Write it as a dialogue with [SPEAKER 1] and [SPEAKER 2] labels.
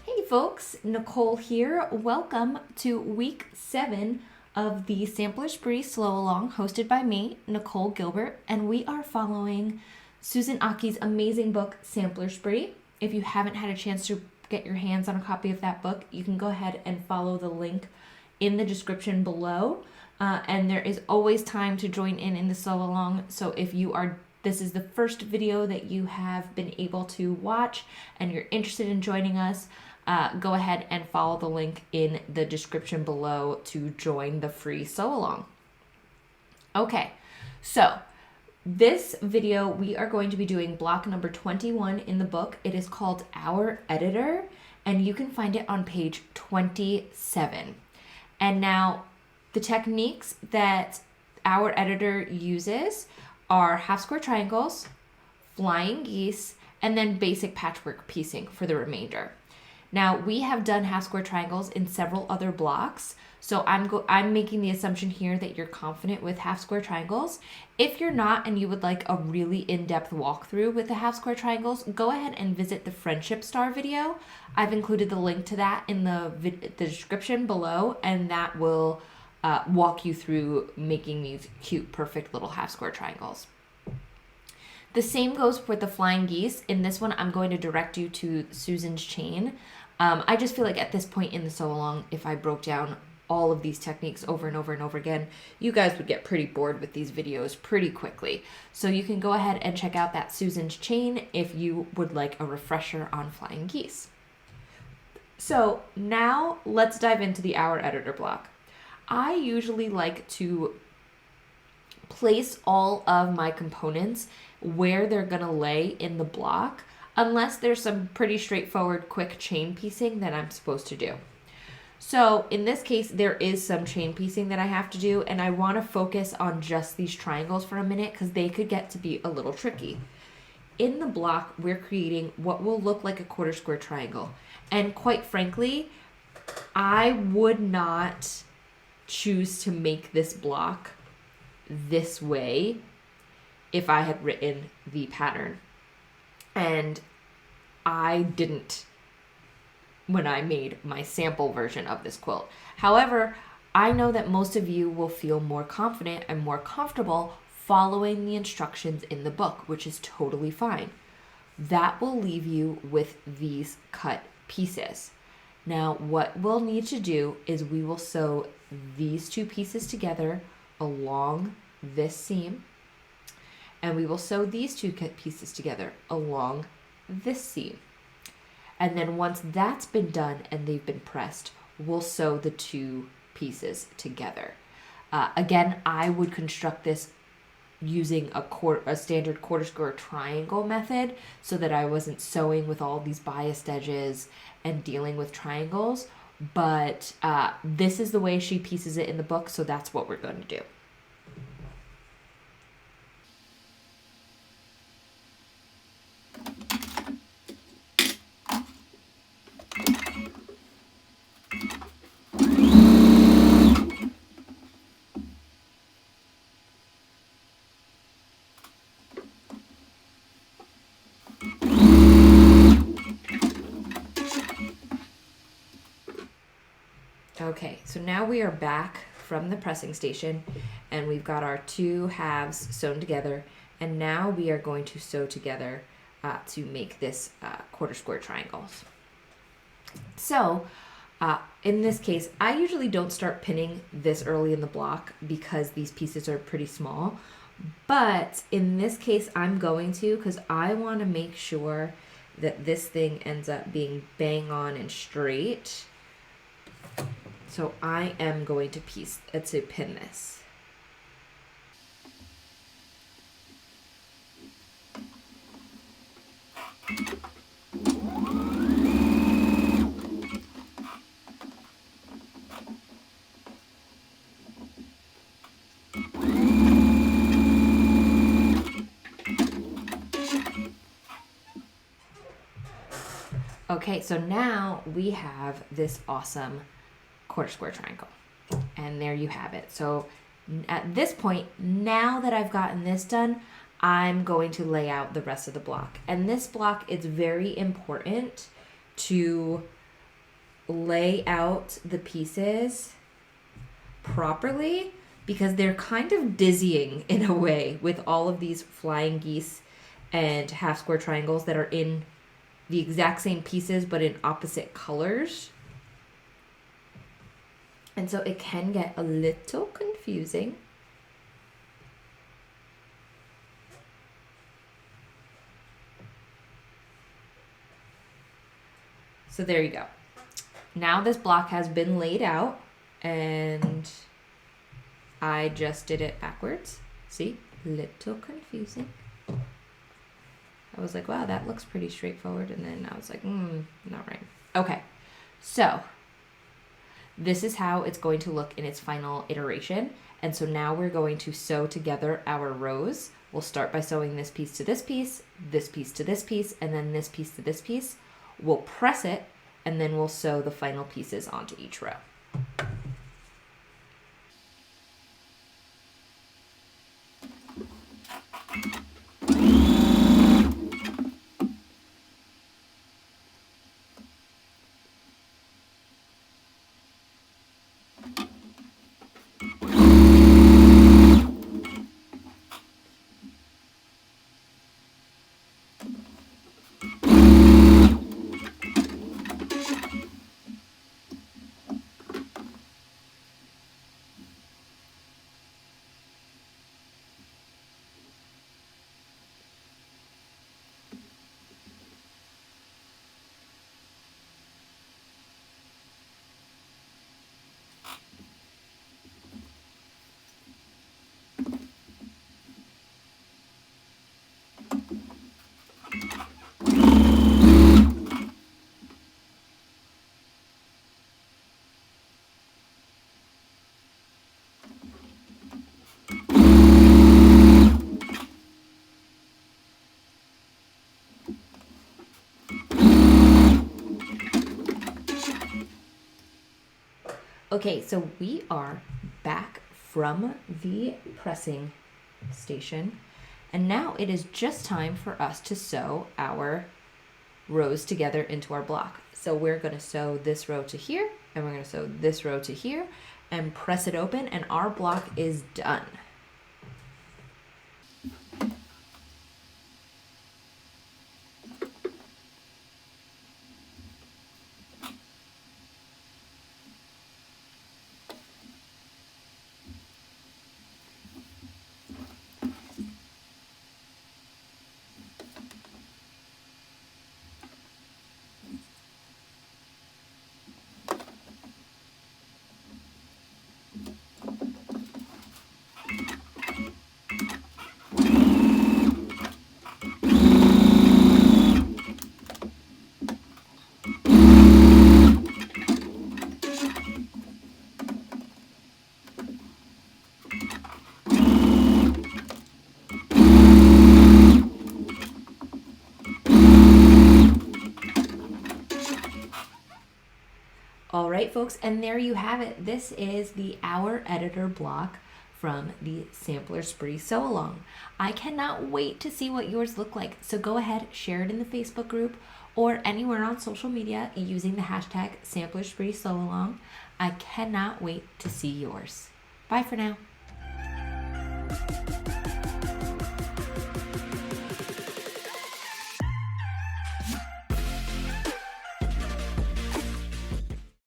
[SPEAKER 1] Hey folks, Nicole here. Welcome to week 7 of the Sampler Spree Slow Along hosted by me, Nicole Gilbert, and we are following Susan Aki's amazing book, Sampler Spree. If you haven't had a chance to get your hands on a copy of that book, you can go ahead and follow the link in the description below. And there is always time to join in the slow along. So if this is the first video that you have been able to watch and you're interested in joining us, go ahead and follow the link in the description below to join the free sew along. Okay, so this video we are going to be doing block number 21 in the book. It is called Our Editor, and you can find it on page 27. And now the techniques that Our Editor uses are half square triangles, flying geese, and then basic patchwork piecing for the remainder. Now, we have done half square triangles in several other blocks, so I'm making the assumption here that you're confident with half square triangles. If you're not and you would like a really in-depth walkthrough with the half square triangles, go ahead and visit the Friendship Star video. I've included the link to that in the description below, and that will walk you through making these cute, perfect little half square triangles. The same goes for the flying geese. In this one, I'm going to direct you to Susan's chain. I just feel like at this point in the sew along, if I broke down all of these techniques over and over and over again, you guys would get pretty bored with these videos pretty quickly. So you can go ahead and check out that Susan's chain if you would like a refresher on flying geese. So now let's dive into the Our Editor block. I usually like to place all of my components where they're gonna lay in the block, unless there's some pretty straightforward quick chain piecing that I'm supposed to do. So in this case, there is some chain piecing that I have to do, and I want to focus on just these triangles for a minute because they could get to be a little tricky. In the block, we're creating what will look like a quarter square triangle. And quite frankly, I would not choose to make this block this way if I had written the pattern. And I didn't when I made my sample version of this quilt. However, I know that most of you will feel more confident and more comfortable following the instructions in the book, which is totally fine. That will leave you with these cut pieces. Now, what we'll need to do is we will sew these two pieces together along this seam, and we will sew these two pieces together along this seam. And then once that's been done and they've been pressed, we'll sew the two pieces together. Again, I would construct this using a standard quarter square triangle method so that I wasn't sewing with all these biased edges and dealing with triangles. But this is the way she pieces it in the book, so that's what we're going to do. Okay, so now we are back from the pressing station and we've got our two halves sewn together, and now we are going to sew together to make this quarter square triangles. So in this case, I usually don't start pinning this early in the block because these pieces are pretty small, but in this case I'm going to, because I want to make sure that this thing ends up being bang on and straight. So I am going to pin this. Okay, so now we have this awesome quarter square triangle. And there you have it. So At this point, now that I've gotten this done, I'm going to lay out the rest of the block. And this block, it's very important to lay out the pieces properly because they're kind of dizzying in a way with all of these flying geese and half square triangles that are in the exact same pieces but in opposite colors. And so it can get a little confusing. So there you go. Now this block has been laid out and I just did it backwards. See, little confusing. I was like, wow, that looks pretty straightforward. And then I was like, not right. Okay, so this is how it's going to look in its final iteration. And so now we're going to sew together our rows. We'll start by sewing this piece to this piece to this piece, and then this piece to this piece. We'll press it, and then we'll sew the final pieces onto each row. Okay, so we are back from the pressing station, and now it is just time for us to sew our rows together into our block. So we're going to sew this row to here, and we're going to sew this row to here, and press it open, and our block is done. All right, folks, and there you have it. This is the Our Editor block from the Sampler Spree Sew Along. I cannot wait to see what yours look like. So go ahead, share it in the Facebook group or anywhere on social media using the hashtag Sampler Spree Sew Along. I cannot wait to see yours. Bye for now.